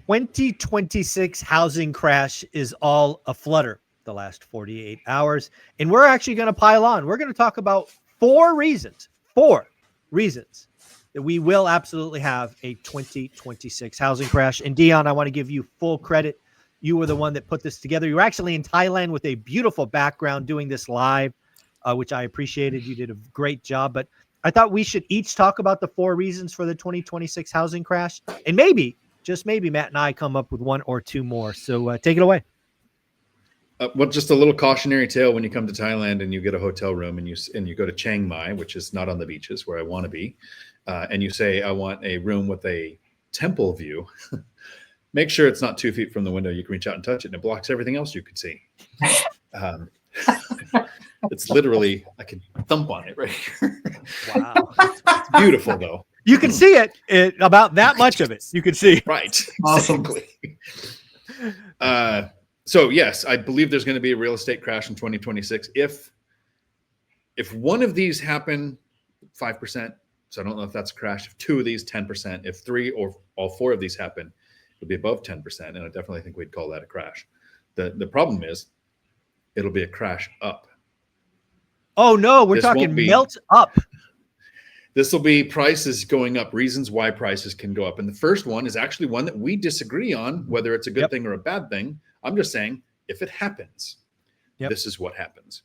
2026 housing crash is all a flutter the last 48 hours. And we're actually going to pile on. We're going to talk about four reasons that we will absolutely have a 2026 housing crash. And Dion, I want to give you full credit. You were the one that put this together. You were actually in Thailand with a beautiful background doing this live, which I appreciated. You did a great job. But I thought we should each talk about the four reasons for the 2026 housing crash. And maybe, just maybe, Matt and I come up with one or two more. So take it away. Well, just a little cautionary tale when you come to Thailand and you get a hotel room and you go to Chiang Mai, which is not on the beaches where I want to be, and you say, I want a room with a temple view. Make sure it's not 2 feet from the window. You can reach out and touch it, and it blocks everything else you could see. It's literally, I can thump on it right here. Wow. It's beautiful, though. You can see it, about that much of it. You can see. Right. Awesome. So, yes, I believe there's going to be a real estate crash in 2026. If one of these happen, 5%, so I don't know if that's a crash. If two of these, 10%. If three or all four of these happen, it'll be above 10%. And I definitely think we'd call that a crash. The problem is it'll be a crash up. Oh, no, we're talking melt up. This will be prices going up, reasons why prices can go up. And the first one is actually one that we disagree on, whether it's a good thing or a bad thing. I'm just saying, if it happens, this is what happens.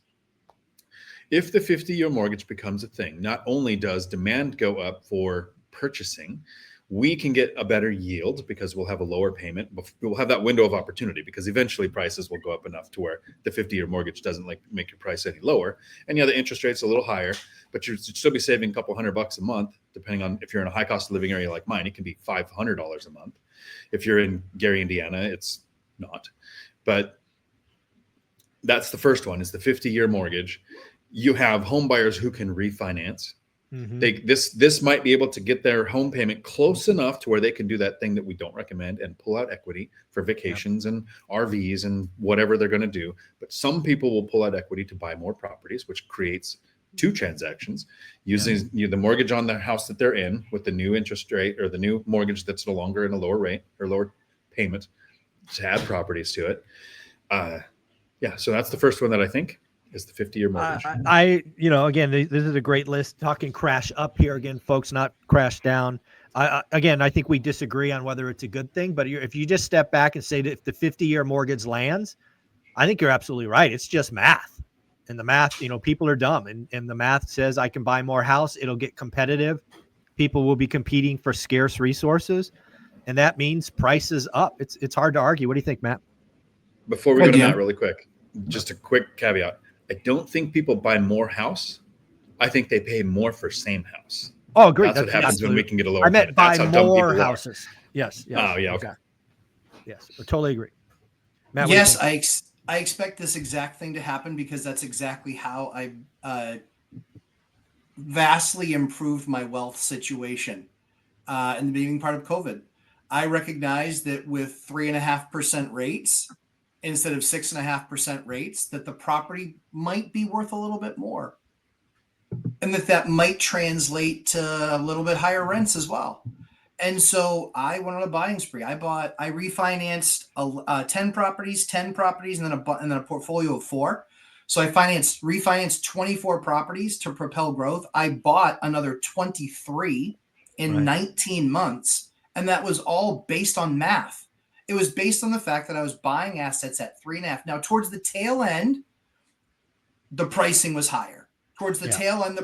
If the 50-year mortgage becomes a thing, not only does demand go up for purchasing, we can get a better yield because we'll have a lower payment. We'll have that window of opportunity because eventually prices will go up enough to where the 50-year mortgage doesn't make your price any lower. And the interest rate's a little higher, but you'd still be saving a couple $100 a month, depending on if you're in a high cost of living area like mine. It can be $500 a month. If you're in Gary, Indiana, it's not. But that's the first one, is the 50-year mortgage. You have home buyers who can refinance. Mm-hmm. This might be able to get their home payment close enough to where they can do that thing that we don't recommend and pull out equity for vacations and RVs and whatever they're going to do. But some people will pull out equity to buy more properties, which creates two transactions using the mortgage on the house that they're in with the new interest rate or the new mortgage that's no longer in a lower rate or lower payment to add properties to it. So that's the first one that I think is the 50-year mortgage. Again, this is a great list. Talking crash up here again, folks, not crash down. I think we disagree on whether it's a good thing, but if you just step back and say that if the 50-year mortgage lands, I think you're absolutely right. It's just math. And the math, people are dumb. And the math says I can buy more house. It'll get competitive. People will be competing for scarce resources. And that means prices up. It's hard to argue. What do you think, Matt? Before we go to Matt really quick, just a quick caveat. I don't think people buy more house. I think they pay more for same house. Oh, agreed. That's what happens when we can get a lower. I meant buy more houses. Yes. Oh, yeah. Okay. Yes, I totally agree. Matt, yes, I expect this exact thing to happen because that's exactly how I vastly improved my wealth situation in the beginning part of COVID. I recognize that with 3.5% rates instead of 6.5% rates, that the property might be worth a little bit more, and that might translate to a little bit higher rents as well. And so I went on a buying spree. I refinanced 10 properties, and then a portfolio of 4. So I refinanced 24 properties to propel growth. I bought another 23 in 19 months. And that was all based on math. It was based on the fact that I was buying assets at 3.5. Now, towards the tail end, the pricing was higher. Towards the tail end,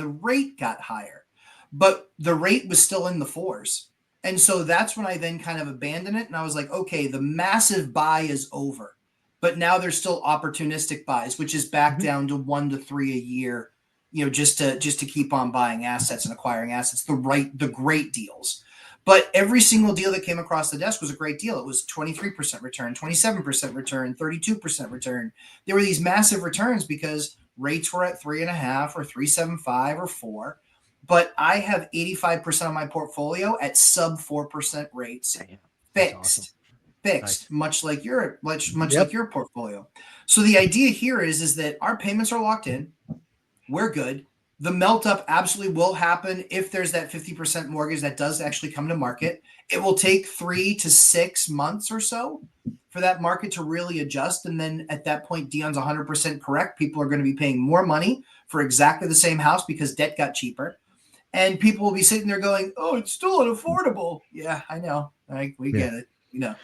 the rate got higher. But the rate was still in the 4s. And so that's when I then kind of abandoned it. And I was like, okay, the massive buy is over. But now there's still opportunistic buys, which is back down to 1 to 3 a year, just to keep on buying assets and acquiring assets, the great deals. But every single deal that came across the desk was a great deal. It was 23% return, 27% return, 32% return. There were these massive returns because rates were at 3.5 or 3.75 or 4. But I have 85% of my portfolio at sub 4% rates, fixed, nice. much like your portfolio. So the idea here is that our payments are locked in. We're good. The melt up absolutely will happen if there's that 50% mortgage that does actually come to market. It will take 3 to 6 months or so for that market to really adjust. And then at that point, Dion's 100% correct. People are going to be paying more money for exactly the same house because debt got cheaper. And people will be sitting there going, oh, it's still unaffordable. Yeah, I know. We get it. You know.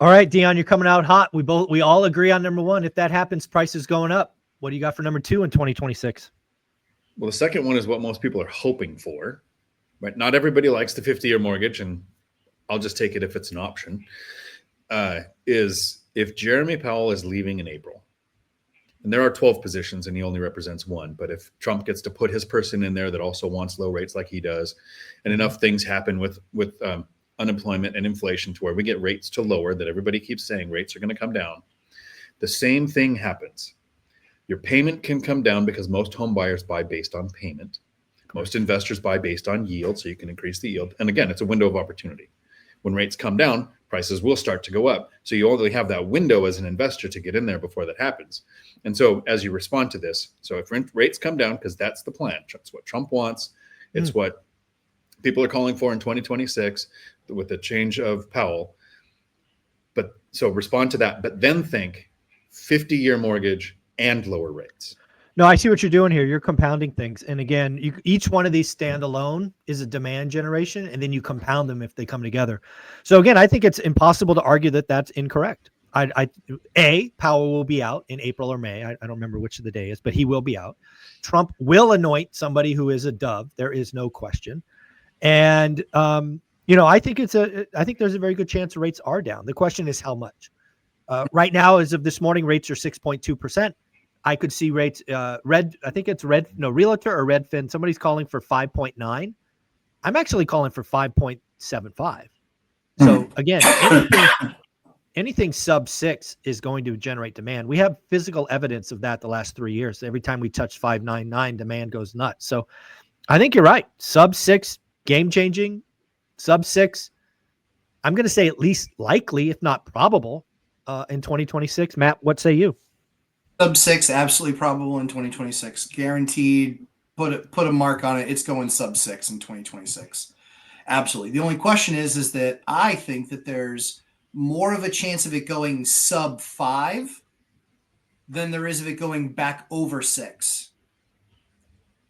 All right, Dion, you're coming out hot. We all agree on number one. If that happens, prices going up. What do you got for number two in 2026? Well, the second one is what most people are hoping for, right? Not everybody likes the 50-year mortgage, and I'll just take it if it's an option, is if Jeremy Powell is leaving in April, and there are 12 positions and he only represents one, but if Trump gets to put his person in there that also wants low rates like he does, and enough things happen with unemployment and inflation to where we get rates to lower, that everybody keeps saying rates are going to come down, the same thing happens. Your payment can come down because most home buyers buy based on payment. Most investors buy based on yield, so you can increase the yield. And again, it's a window of opportunity. When rates come down, prices will start to go up. So you only have that window as an investor to get in there before that happens. And so as you respond to this, so if rates come down, because that's the plan, it's what Trump wants, it's what people are calling for in 2026 with the change of Powell. But so respond to that, but then think 50-year mortgage and lower rates. No, I see what you're doing here. You're compounding things. And again, each one of these stand alone is a demand generation, and then you compound them if they come together. So again, I think it's impossible to argue that that's incorrect. Powell will be out in April or May. I don't remember which of the day is, but he will be out. Trump will anoint somebody who is a dove. There is no question. And, I think there's a very good chance the rates are down. The question is how much. Right now, as of this morning, rates are 6.2%. I could see rates, Realtor or Redfin. Somebody's calling for 5.9. I'm actually calling for 5.75. So again, anything sub 6 is going to generate demand. We have physical evidence of that the last 3 years. Every time we touch 5.99, demand goes nuts. So I think you're right. Sub 6, game changing. Sub 6, I'm going to say at least likely, if not probable, in 2026. Matt, what say you? Sub 6, absolutely probable in 2026. Guaranteed. Put a mark on it. It's going sub 6 in 2026. Absolutely. The only question is that I think that there's more of a chance of it going sub 5 than there is of it going back over 6.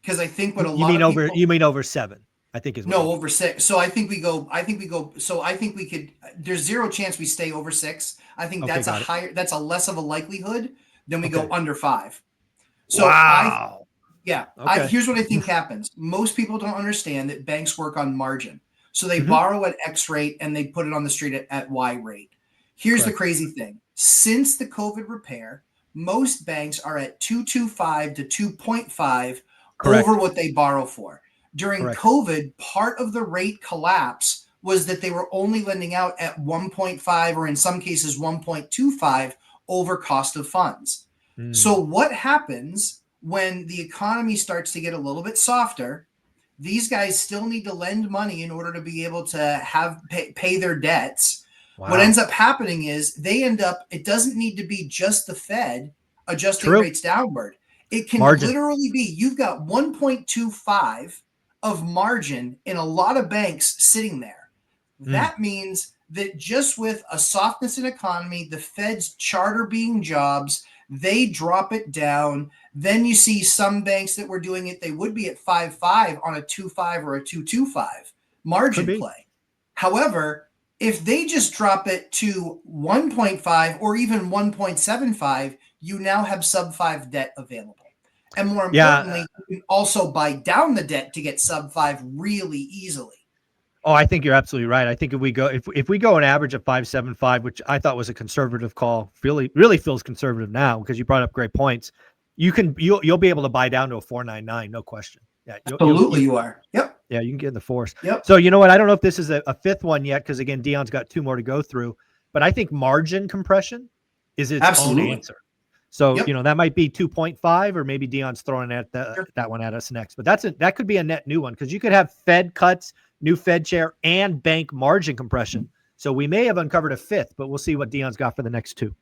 Because I think what a lot of people... You mean over 7? I think is no over 6. So I think we go. So I think we could. There's zero chance we stay over 6. I think that's a higher. That's a less of a likelihood than we go under 5. So wow. Here's what I think happens. Most people don't understand that banks work on margin. So they borrow at X rate and they put it on the street at Y rate. Here's the crazy thing. Since the COVID repair, most banks are at 2.25 to 2.5 over what they borrow for. During COVID, part of the rate collapse was that they were only lending out at 1.5 or in some cases 1.25 over cost of funds. So what happens when the economy starts to get a little bit softer? These guys still need to lend money in order to be able to pay their debts. Wow. What ends up happening is it doesn't need to be just the Fed adjusting rates downward. It can literally be, you've got 1.25 of margin in a lot of banks sitting there. That means that just with a softness in economy, the Fed's charter being jobs, they drop it down. Then you see some banks that were doing it, they would be at 5.5 on a 2.5 or a 2.25 margin play. However, if they just drop it to 1.5 or even 1.75, you now have sub 5 debt available. And more importantly, you can also buy down the debt to get sub 5 really easily. Oh, I think you're absolutely right. I think if we go an average of 5.75, which I thought was a conservative call, really feels conservative now because you brought up great points. You'll be able to buy down to a 4.99, no question. Yeah, absolutely, you are. Yep. Yeah, you can get in the 4s. Yep. So you know what? I don't know if this is a fifth one yet because again, Dion's got 2 more to go through. But I think margin compression is its own answer. So that might be 2.5, or maybe Dion's throwing that one at us next. But that could be a net new one because you could have Fed cuts, new Fed chair, and bank margin compression. So we may have uncovered a fifth, but we'll see what Dion's got for the next 2.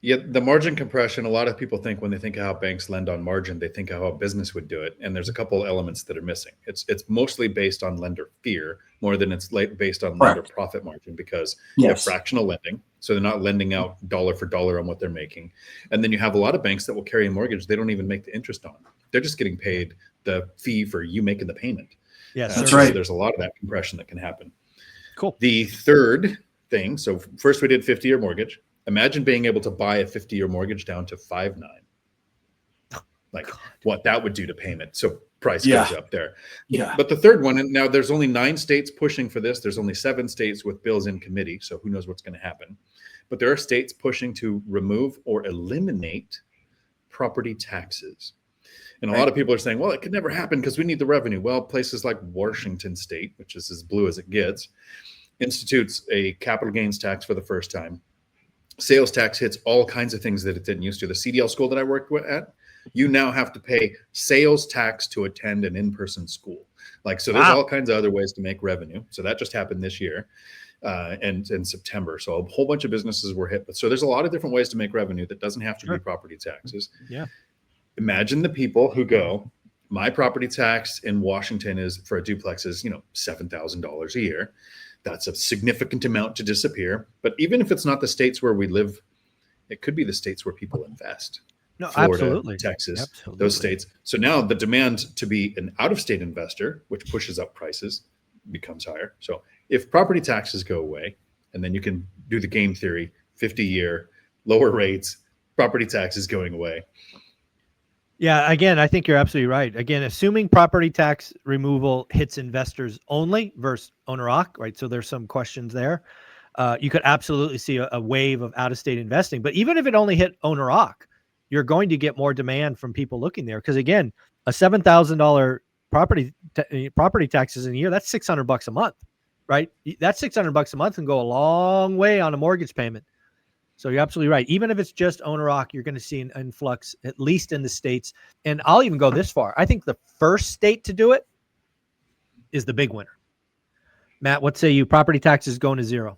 Yeah, the margin compression, a lot of people think when they think of how banks lend on margin, they think of how a business would do it. And there's a couple elements that are missing. It's mostly based on lender fear more than it's based on lender profit margin, because you have fractional lending. So they're not lending out dollar for dollar on what they're making. And then you have a lot of banks that will carry a mortgage they don't even make the interest on. They're just getting paid the fee for you making the payment. Yes, that's so right. There's a lot of that compression that can happen. Cool. The third thing, so first we did 50-year mortgage. Imagine being able to buy a 50-year mortgage down to 5.9. Like what that would do to payment. So price goes up there. Yeah. But the third one, and now there's only 9 states pushing for this. There's only 7 states with bills in committee. So who knows what's going to happen. But there are states pushing to remove or eliminate property taxes. And a lot of people are saying, well, it could never happen because we need the revenue. Well, places like Washington State, which is as blue as it gets, institutes a capital gains tax for the first time. Sales tax hits all kinds of things that it didn't used to. The CDL school that I worked at, you now have to pay sales tax to attend an in-person school. Like, so there's all kinds of other ways to make revenue. So that just happened this year and in September. So a whole bunch of businesses were hit. But so there's a lot of different ways to make revenue that doesn't have to be property taxes. Yeah. Imagine the people who go, my property tax in Washington is for a duplex is, $7,000 a year. That's a significant amount to disappear. But even if it's not the states where we live, it could be the states where people invest. No, Florida, absolutely. Texas, Absolutely. those states. So now the demand to be an out-of-state investor, which pushes up prices, becomes higher. So if property taxes go away, and then you can do the game theory, 50-year, lower rates, property taxes going away. Yeah, again, I think you're absolutely right. Again, assuming property tax removal hits investors only versus owner-occ, right? So there's some questions there. You could absolutely see a wave of out-of-state investing. But even if it only hit owner-occ, you're going to get more demand from people looking there. Because again, a $7,000 property taxes in a year, that's $600 a month, right? That's $600 a month and go a long way on a mortgage payment. So you're absolutely right. Even if it's just owner-occ, you're going to see an influx, at least in the states. And I'll even go this far. I think the first state to do it is the big winner. Matt, what say you? Property taxes going to 0.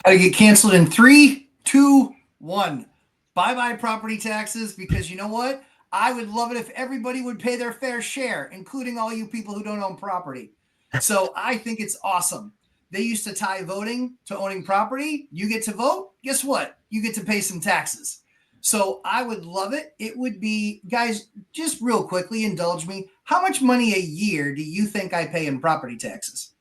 Gotta get canceled in 3, 2, 1. Bye-bye property taxes, because you know what? I would love it if everybody would pay their fair share, including all you people who don't own property. So I think it's awesome. They used to tie voting to owning property. You get to vote. Guess what? You get to pay some taxes. So I would love it. It would be, guys, just real quickly, indulge me. How much money a year do you think I pay in property taxes?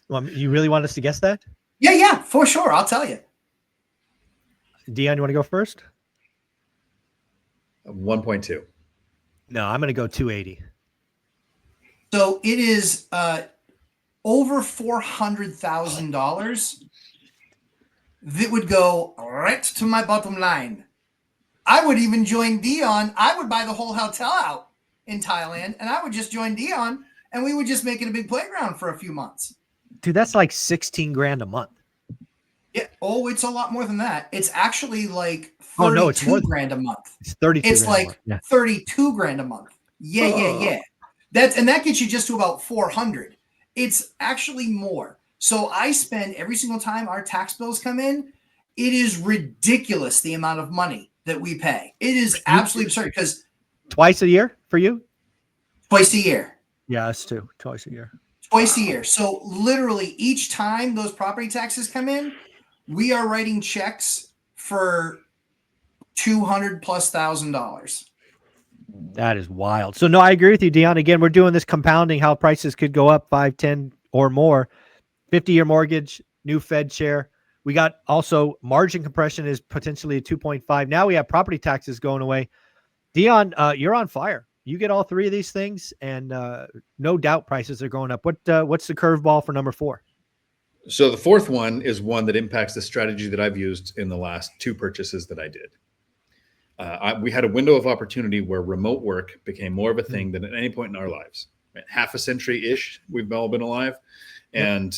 Well, you really want us to guess that? Yeah, for sure. I'll tell you. Dion, you want to go first? 1.2. No, I'm going to go 280. So it is over $400,000 that would go right to my bottom line. I would even join Dion. I would buy the whole hotel out in Thailand, and I would just join Dion, and we would just make it a big playground for a few months. Dude, that's like 16 grand a month. Yeah. Oh, it's a lot more than that. It's actually like 32 Oh, no, it's more grand a month. It's 32 It's grand a like month. Yeah. 32 grand a month. Yeah. That gets you just to about 400. It's actually more. So I spend every single time our tax bills come in, it is ridiculous the amount of money that we pay. It is absolutely absurd because Twice a year for you? twice a year. Yeah, us too. Twice a year. Twice a year. So literally each time those property taxes come in, we are writing checks for $200,000+. That is wild. So no, I agree with you, Dion. Again, we're doing this compounding how prices could go up 5, 10 or more. 50-year mortgage, new Fed share. We got also margin compression is potentially a 2.5. Now we have property taxes going away. Dion, you're on fire. You get all three of these things, and no doubt prices are going up. What's the curveball for number 4? So the fourth one is one that impacts the strategy that I've used in the last 2 purchases that I did. We had a window of opportunity where remote work became more of a thing than at any point in our lives. Right? Half a century-ish, we've all been alive. And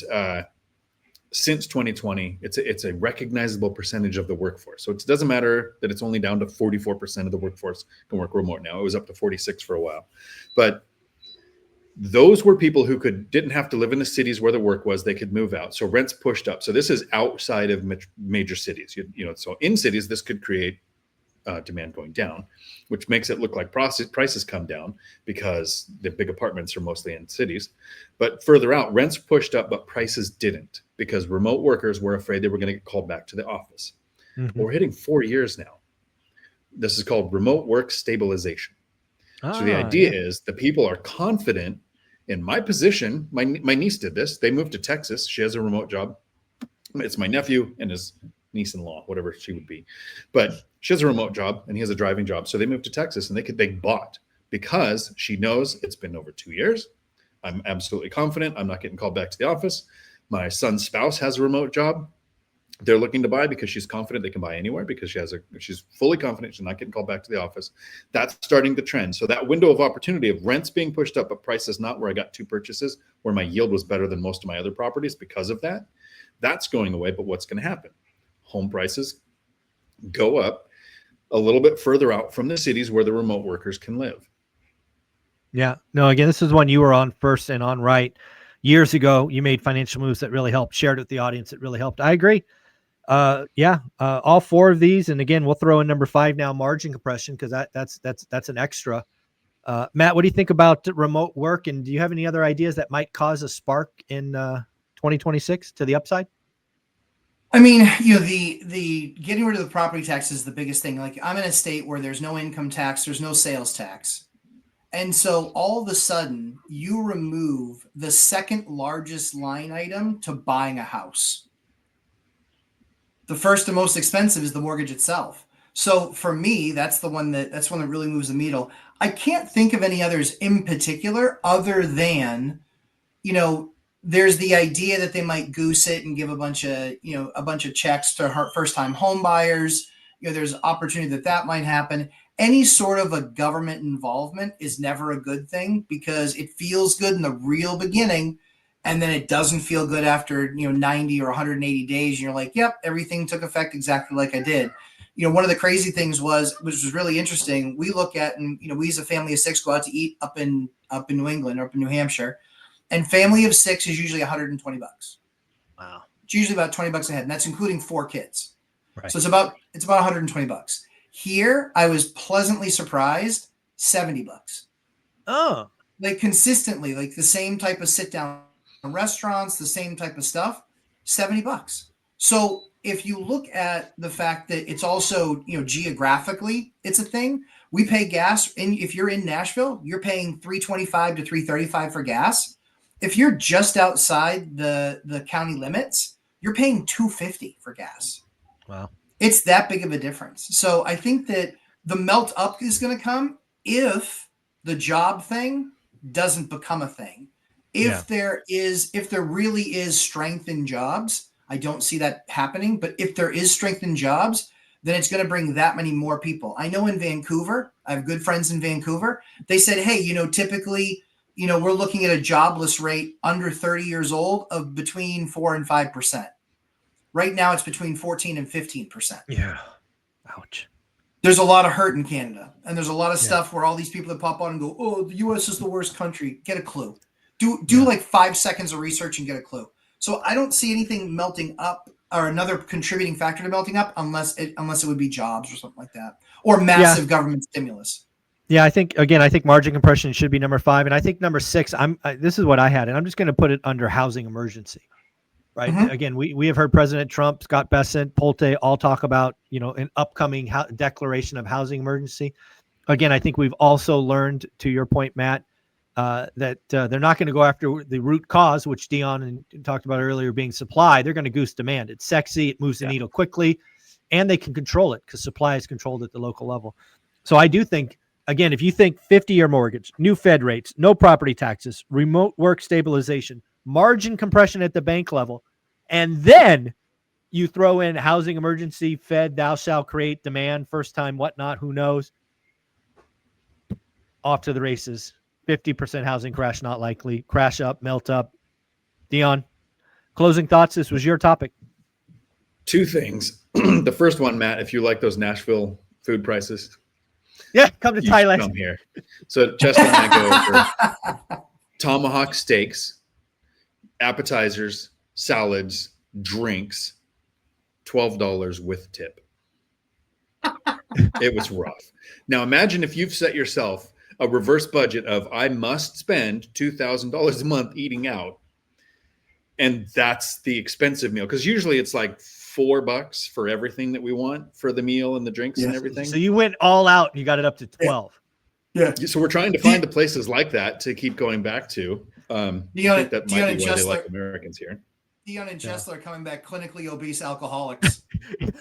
since 2020, it's a recognizable percentage of the workforce. So it doesn't matter that it's only down to 44% of the workforce can work remote now. It was up to 46 for a while. But Those were people who didn't have to live in the cities where the work was. They could move out. So rents pushed up. So this is outside of major cities. So in cities, this could create demand going down, which makes it look like prices come down because the big apartments are mostly in cities. But further out, rents pushed up, but prices didn't, because remote workers were afraid they were going to get called back to the office. Mm-hmm. We're hitting 4 years now. This is called remote work stabilization. So the idea is the people are confident in my position. My niece did this. They moved to Texas. She has a remote job. It's my nephew and his niece-in-law, whatever she would be. But she has a remote job and he has a driving job. So they moved to Texas and they bought, because she knows it's been over 2 years. I'm absolutely confident I'm not getting called back to the office. My son's spouse has a remote job. They're looking to buy because she's confident they can buy anywhere, because she's fully confident she's not getting called back to the office. That's starting the trend. So that window of opportunity of rents being pushed up, but prices not, where I got 2 purchases, where my yield was better than most of my other properties because of that, that's going away. But what's going to happen? Home prices go up a little bit further out from the cities where the remote workers can live. Yeah. No, again, this is one you were on first and on right. Years ago, you made financial moves that really helped, shared it with the audience. It really helped. I agree. All 4 of these. And again, we'll throw in number 5 now, margin compression, because that's an extra. Matt, what do you think about remote work? And do you have any other ideas that might cause a spark in 2026 to the upside? I mean, the getting rid of the property tax is the biggest thing. Like, I'm in a state where there's no income tax, there's no sales tax. And so all of a sudden you remove the second largest line item to buying a house. The first and most expensive is the mortgage itself. So for me, that's one that really moves the needle. I can't think of any others in particular, other than, there's the idea that they might goose it and give a bunch of checks to first-time home buyers. There's opportunity that might happen. Any sort of a government involvement is never a good thing, because it feels good in the real beginning, and then it doesn't feel good after 90 or 180 days. And you're like, yep, everything took effect exactly like I did. One of the crazy things which was really interesting, we look at, and we as a family of 6 go out to eat up in New England, up in New Hampshire, and family of 6 is usually $120. Wow. It's usually about $20 a head, and that's including 4 kids. Right. So it's about $120. Here, I was pleasantly surprised, $70. Oh, Like, consistently, like the same type of sit down restaurants, the same type of stuff, $70. So if you look at the fact that it's also, geographically, it's a thing. We pay gas, and if you're in Nashville, you're paying $3.25 to $3.35 for gas. If you're just outside the county limits, you're paying $2.50 for gas. wow. It's that big of a difference. So I think that the melt up is going to come if the job thing doesn't become a thing. If there really is strength in jobs, I don't see that happening. But if there is strength in jobs, then it's going to bring that many more people. I know in Vancouver, I have good friends in Vancouver. They said, hey, typically, we're looking at a jobless rate under 30 years old of between 4 and 5%. Right now, it's between 14 and 15%. Yeah. Ouch. There's a lot of hurt in Canada, and there's a lot of stuff where all these people that pop on and go, oh, the U.S. is the worst country. Get a clue. Do like 5 seconds of research and get a clue. So I don't see anything melting up, or another contributing factor to melting up, unless it would be jobs or something like that, or massive government stimulus. Yeah, I think margin compression should be number 5, and I think number 6. This is what I had, and I'm just going to put it under housing emergency. Right. Mm-hmm. Again, we have heard President Trump, Scott Bessent, Polte all talk about, an upcoming declaration of housing emergency. Again, I think we've also learned, to your point, Matt, that they're not going to go after the root cause, which Dion talked about earlier, being supply. They're going to goose demand. It's sexy. It moves the needle quickly, and they can control it because supply is controlled at the local level. So I do think, again, if you think 50-year mortgage, new Fed rates, no property taxes, remote work stabilization, margin compression at the bank level, and then you throw in housing emergency, Fed, thou shalt create demand, first time, whatnot, who knows, off to the races. 50% housing crash not likely. Crash up, melt up. Dion, closing thoughts. This was your topic. 2 things. The first one, Matt, if you like those Nashville food prices, come to Thailand. Come here. So Chester and I go over. tomahawk steaks, appetizers, salads, drinks, $12 with tip. It was rough. Now imagine if you've set yourself a reverse budget of I must spend $2,000 a month eating out, and that's the expensive meal, because usually it's like $4 for everything that we want for the meal and the drinks and everything. So you went all out and you got it up to 12. Yeah. So we're trying to find the places like that to keep going back to. I think that might be why they like Americans here. Dion and Chesler are coming back clinically obese alcoholics.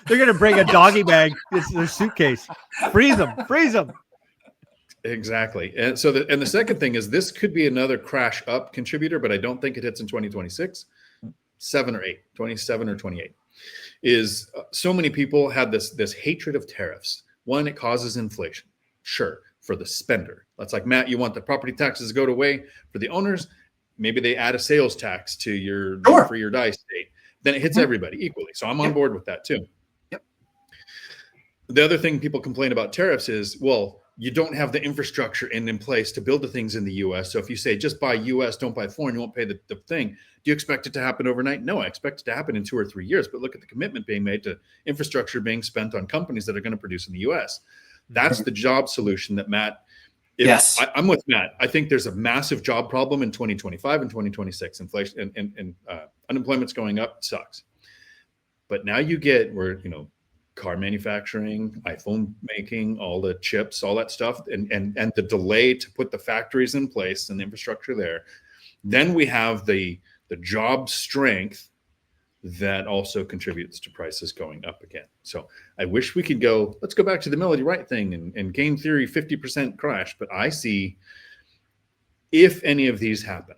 They're going to bring a doggy bag. It's their suitcase. Freeze them. Exactly. And so the second thing is this could be another crash up contributor, but I don't think it hits in 2026, 27 or 28. Is so many people had this hatred of tariffs. One, it causes inflation. Sure, for the spender. That's like, Matt, you want the property taxes to go away. For the owners, maybe they add a sales tax to your for your die state. Then it hits everybody equally. So I'm on board with that too. Yep. The other thing people complain about tariffs is, well, you don't have the infrastructure in place to build the things in the U.S. So if you say just buy U.S., don't buy foreign, you won't pay the thing. Do you expect it to happen overnight? No, I expect it to happen in 2 or 3 years. But look at the commitment being made to infrastructure being spent on companies that are going to produce in the U.S. That's the job solution that Matt. Yes, I'm with Matt. I think there's a massive job problem in 2025 and 2026. Inflation and unemployment's going up. It sucks. But now you get where, car manufacturing, iPhone making, all the chips, all that stuff, and the delay to put the factories in place and the infrastructure there. Then we have the job strength that also contributes to prices going up again. So I wish we could let's go back to the Melody Wright thing and game theory 50% crash. But I see, if any of these happen,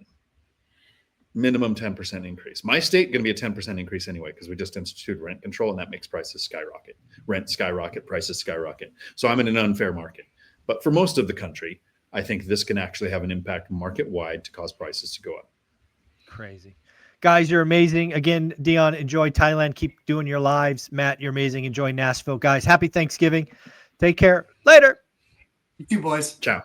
minimum 10% increase. My state going to be a 10% increase anyway, because we just instituted rent control, and that makes prices skyrocket. Rent skyrocket, prices skyrocket. So I'm in an unfair market. But for most of the country, I think this can actually have an impact market-wide to cause prices to go up. Crazy. Guys, you're amazing. Again, Dion, enjoy Thailand. Keep doing your lives. Matt, you're amazing. Enjoy Nashville. Guys, happy Thanksgiving. Take care. Later. You too, boys. Ciao.